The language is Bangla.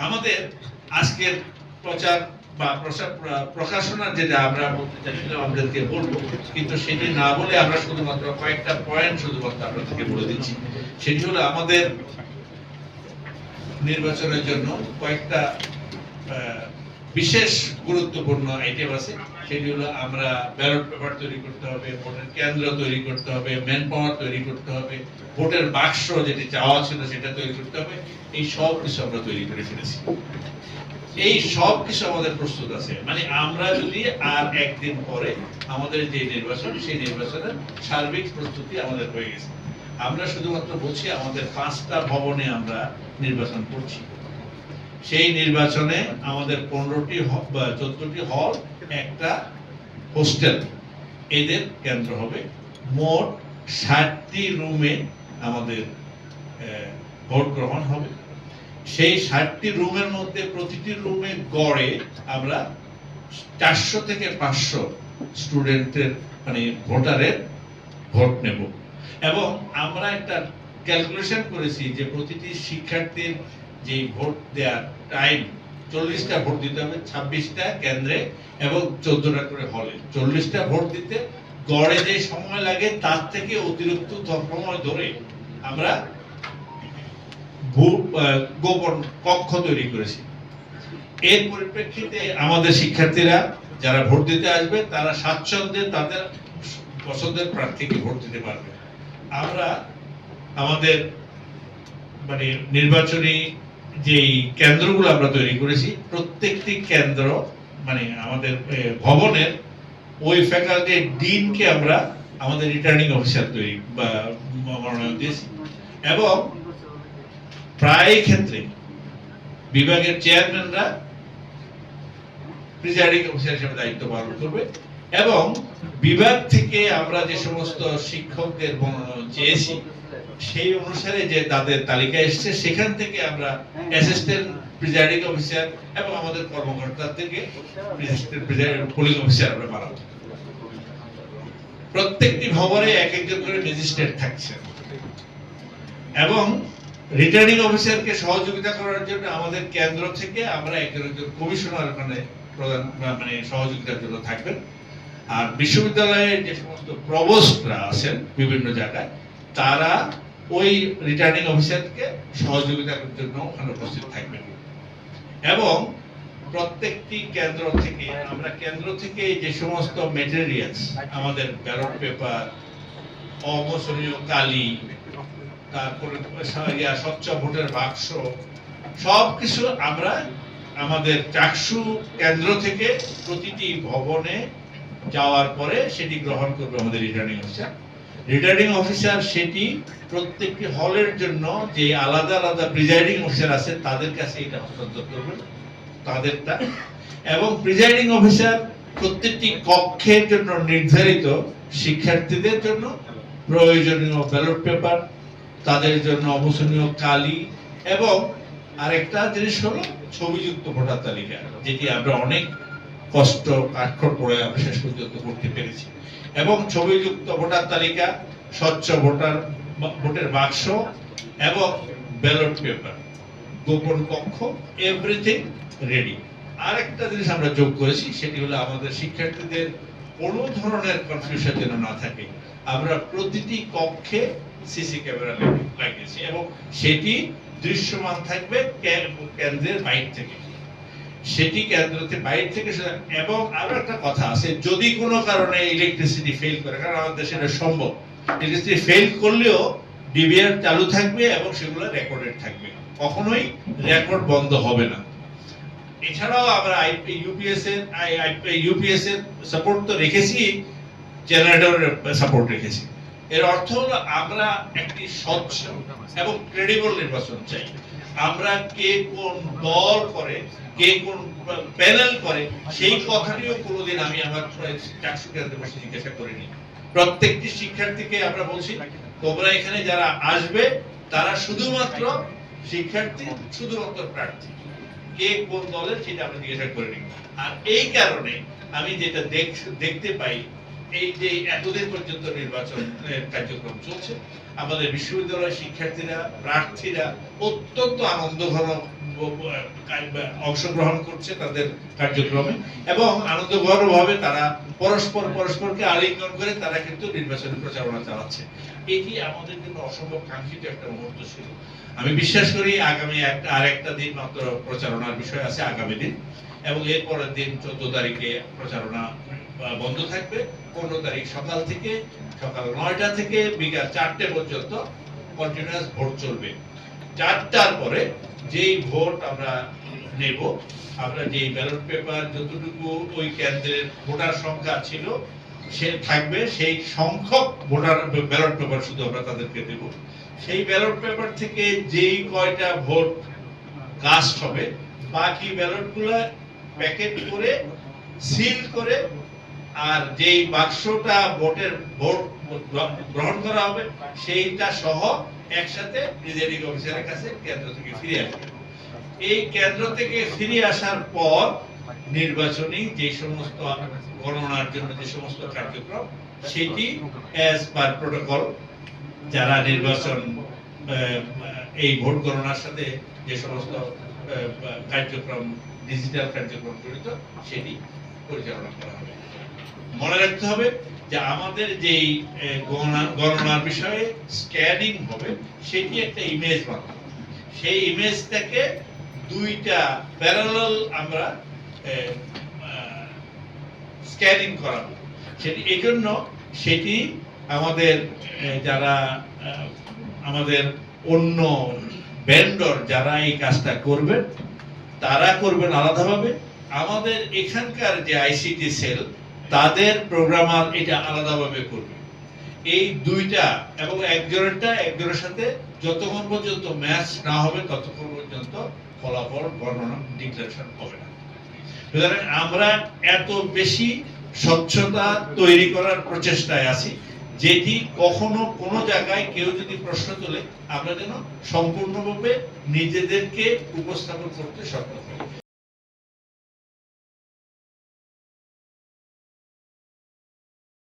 আমাদের আজকের প্রচার বা প্রকাশনার যেটা আমরা বলতে চাইছিলাম আমাদেরকে বলবো, কিন্তু সেটি না বলে আমরা শুধুমাত্র কয়েকটা পয়েন্ট শুধুমাত্র আপনাদেরকে বলে দিচ্ছি। সেটি হলো আমাদের নির্বাচনের জন্য কয়েকটা বিশেষ গুরুত্বপূর্ণ আইটেম আছে। সেটি হলো আমরা ব্যালট পেপার তৈরি করতে হবে, ভোটের কেন্দ্র তৈরি করতে হবে, ম্যান পাওয়ার তৈরি করতে হবে, ভোটের বাক্স যেটি চাওয়া ছিল সেটা তৈরি করতে হবে। এই সব কিছু আমরা তৈরি করে ফেলেছি। এই সব কিছু আমাদের প্রস্তুত আছে, মানে আমরা যদি আর একদিন পরে আমাদের যে নির্বাচন, সেই নির্বাচনের সার্বিক প্রস্তুতি আমাদের হয়ে গেছে। আমরা শুধুমাত্র বলছি আমাদের 5টা ভবনে আমরা নির্বাচন করছি। সেই নির্বাচনে আমাদের 15টি বা 14টি হল, একটা হোস্টেল, এদের কেন্দ্র হবে। মোট 60টি রুমে আমাদের ভোট গ্রহণ হবে। সেই 60টি রুমের মধ্যে প্রতিটি রুমে গড়ে আমরা 400 থেকে 500 স্টুডেন্টের মানে ভোটারের ভোট নেব। এবং আমরা একটা ক্যালকুলেশন করেছি যে প্রতিটি শিক্ষার্থীর যে ভোট দেওয়ার টাইম, 40টা ভোট দিতে হবে 26টা কেন্দ্রে এবং 14টা করে হলে। 40টা ভোট দিতে গড়ে যে সময় লাগে তার থেকে অতিরিক্ত সময় ধরে আমরা গোপন কক্ষ তৈরি করেছি। এর পরিপ্রেক্ষিতে আমাদের শিক্ষার্থীরা যারা ভোট দিতে আসবে তারা স্বাচ্ছন্দ্যে তাদের পছন্দের প্রার্থীকে ভোট দিতে পারবে। আমরা আমাদের মানে নির্বাচনী যেই কেন্দ্রগুলো আমরা তৈরি করেছি, প্রত্যেকটি কেন্দ্র মানে আমাদের ভবনের ওই ফ্যাকাল্টির ডিনকে আমরা আমাদের রিটার্নিং অফিসার তৈরি বা মনোনয়ন দিয়েছি। এবং প্রায় ক্ষেত্রে বিভাগের চেয়ারম্যানরা প্রিজাইডিং অফিসার হিসেবে দায়িত্ব পালন করবে। এবং বিভাগ থেকে আমরা যে সমস্ত শিক্ষকদের মনোনয়ন চেয়েছি সেই অনুসারে যে তাদের তালিকা এসেছে, সেখান থেকে আমরা অ্যাসিস্ট্যান্ট প্রিজাইডিং অফিসার এবং আমাদের কর্মকর্তার থেকে পুলিশ অফিসার আমরা বানাবো। প্রত্যেকটি ভবনে এক একজন করে ম্যাজিস্ট্রেট থাকছে। এবং রিটার্নিং অফিসারকে সহযোগিতা করার জন্য আমাদের কেন্দ্র থেকে আমরা একজন কমিশনার প্রধান মানে সহযোগিতার জন্য থাকবেন। আর বিশ্ববিদ্যালয়ের যে সমস্ত প্রভোস্টরা আছেন বিভিন্ন জায়গায়, তারা ওই রিটার্নিং অফিসারকে সহযোগিতার জন্য ওখানে উপস্থিত থাকবেন। এবং প্রত্যেকটি কেন্দ্র থেকে আমরা যে সমস্ত মেটেরিয়ালস, আমাদের ব্যালট পেপার, অমোচনীয় কালি, তারপরে স্বচ্ছ ভোটের বাক্স, সবকিছু আমরা আমাদের চাকসু কেন্দ্র থেকে প্রতিটি ভবনে যাওয়ার পরে সেটি গ্রহণ করবে আমাদের রিটার্নিং অফিসার। রিটার্নিং অফিসার সেটি প্রত্যেকটি হলের জন্য যে আলাদা আলাদা প্রিজাইডিং অফিসার আছে তাদের কাছে এটা হস্তান্তর করবেন, তাদেরটা। এবং প্রিজাইডিং অফিসার প্রত্যেকটি কক্ষের জন্য নির্ধারিত শিক্ষার্থীদের জন্য প্রয়োজনীয় ব্যালট পেপার, তাদের জন্য অমোচনীয় কালি, এবং আরেকটা জিনিস হলো ছবিযুক্ত ভোটার তালিকা, যেটি আমরা অনেক কষ্ট কাঠখড় করে আমরা শেষ পর্যন্ত করতে পেরেছি। এবং ছবিযুক্ত ভোটার তালিকা, স্বচ্ছ ভোটের বাক্স এবং ব্যালট পেপার, গোপন কক্ষ, এভরিথিং রেডি। আরেকটা জিনিস আমরা যোগ করেছি, সেটি হলো আমাদের শিক্ষার্থীদের কোনো ধরনের কনফিউশন যেন না থাকে। আমরা প্রতিটি কক্ষে সিসি ক্যামেরা লাগিয়েছি এবং সেটি দৃশ্যমান থাকবে কেন্দ্রের বাইরে থেকে। সেটি কেন্দ্রতে বাইরে থেকে। এবং আরো একটা কথা আছে, যদি কোনো কারণে ইলেকট্রিসিটি ফেল করে, কারণ আমাদের দেশে এটা সম্ভব, ইলেকট্রিসিটি ফেল করলেও ডিভিআর চালু থাকবে এবং সেগুলো রেকর্ডেড থাকবে, কখনোই রেকর্ড বন্ধ হবে না। এছাড়াও আমরা ইউপিএস এর সাপোর্ট তো রেখেছি, জেনারেটরের সাপোর্ট রেখেছি। এর অর্থ হলো আমরা একটি স্বচ্ছ এবং ক্রেডিবল নির্বাচন চাই। আমরা কে কোন দল করে, কে কোন প্যানেল করে, সেই কথাটিও কোনোদিন আমি আমার চাকসু কেন্দ্রে বসে জিজ্ঞাসা করিনি। প্রত্যেকটি শিক্ষার্থীকে আমরা বলছি, তোমরা এখানে যারা আসবে তারা শুধুমাত্র শিক্ষার্থী, শুধুমাত্র প্রার্থী, কে কোন দলের সেটা আমরা জিজ্ঞাসা করিনি। আর এই কারণে আমি যেটা দেখতে পাই, এই যে এতদিন পর্যন্ত নির্বাচন কার্যক্রম চলছে, আমাদের বিশ্ববিদ্যালয়ের শিক্ষার্থীরা, প্রার্থীরা অত্যন্ত আনন্দ ঘন অংশগ্রহণ করছে তাদের কার্যক্রমে, এবং আনন্দঘনভাবে তারা পরস্পরকে আলিঙ্গন করে তারা কিন্তু নির্বাচনী প্রচারণা চালাচ্ছে। এটি আমাদের জন্য অসম্ভব কাঙ্ক্ষিত একটা মুহূর্ত ছিল। আমি বিশ্বাস করি আগামী আরেকটা দিন মাত্র প্রচারণার বিষয় আছে, আগামী দিন, এবং এর পরের দিন 14 তারিখে প্রচারণা বন্ধ থাকবে। 15 তারিখ সকাল 9টা থেকে বিকাল 4টে পর্যন্ত কন্টিনিউয়াস ভোট চলবে। 4টার পরে যেই ভোট আমরা নেব, আমরা যেই ব্যালট পেপার যতটুকু ওই কেন্দ্রের ভোটার সংখ্যা ছিল সে থাকবে, সেই সংখ্যক ভোটার ব্যালট পেপার শুধু আমরা তাদেরকে দেব। সেই ব্যালট পেপার থেকে যেই কয়টা ভোট কাস্ট হবে, বাকি ব্যালটগুলো প্যাকেট করে সিল করে, আর যেই বাক্সটা ভোট গ্রহণ করা হবে সেইটা সহ একসাথে প্রিজাইডিং অফিসারের কাছে কেন্দ্র থেকে ফিরে আসবে। এই কেন্দ্র থেকে ফিরে আসার পর নির্বাচনী যে সমস্ত গণনার জন্য যে সমস্ত কার্যক্রম, সেটি অ্যাজ পার প্রোটোকল যারা নির্বাচন এই ভোট গণনার সাথে যে সমস্ত কার্যক্রম, ডিজিটাল কার্যক্রম জড়িত, সেটি পরিচালনা করা হবে। মনে রাখতে হবে যে আমাদের যেই গণনার বিষয়ে স্ক্যানিং হবে, সেটি একটা ইমেজ বানাবো। সেই ইমেজটাকে দুইটা প্যারালাল আমরা স্ক্যানিং করাবো। সেটি এই জন্য সেটি আমাদের যারা আমাদের অন্য ভেন্ডর যারা এই কাজটা করবেন তারা করবেন আলাদাভাবে। আমাদের এখানকার যে আইসিটি সেল তাদের প্রোগ্রামার এটা আলাদাভাবে করবে। এই দুইটা এবং একজনের সাথে যতক্ষণ পর্যন্ত ম্যাচ না হবে ততক্ষণ পর্যন্ত ফলাফল গণনা ডিক্লারেশন হবে না। সুতরাং আমরা এত বেশি স্বচ্ছতা তৈরি করার প্রচেষ্টায় আছি, যেটি কখনো কোনো জায়গায় কেউ যদি প্রশ্ন তোলে আমরা যেন সম্পূর্ণভাবে নিজেদেরকে উপস্থাপন করতে সক্ষম হই।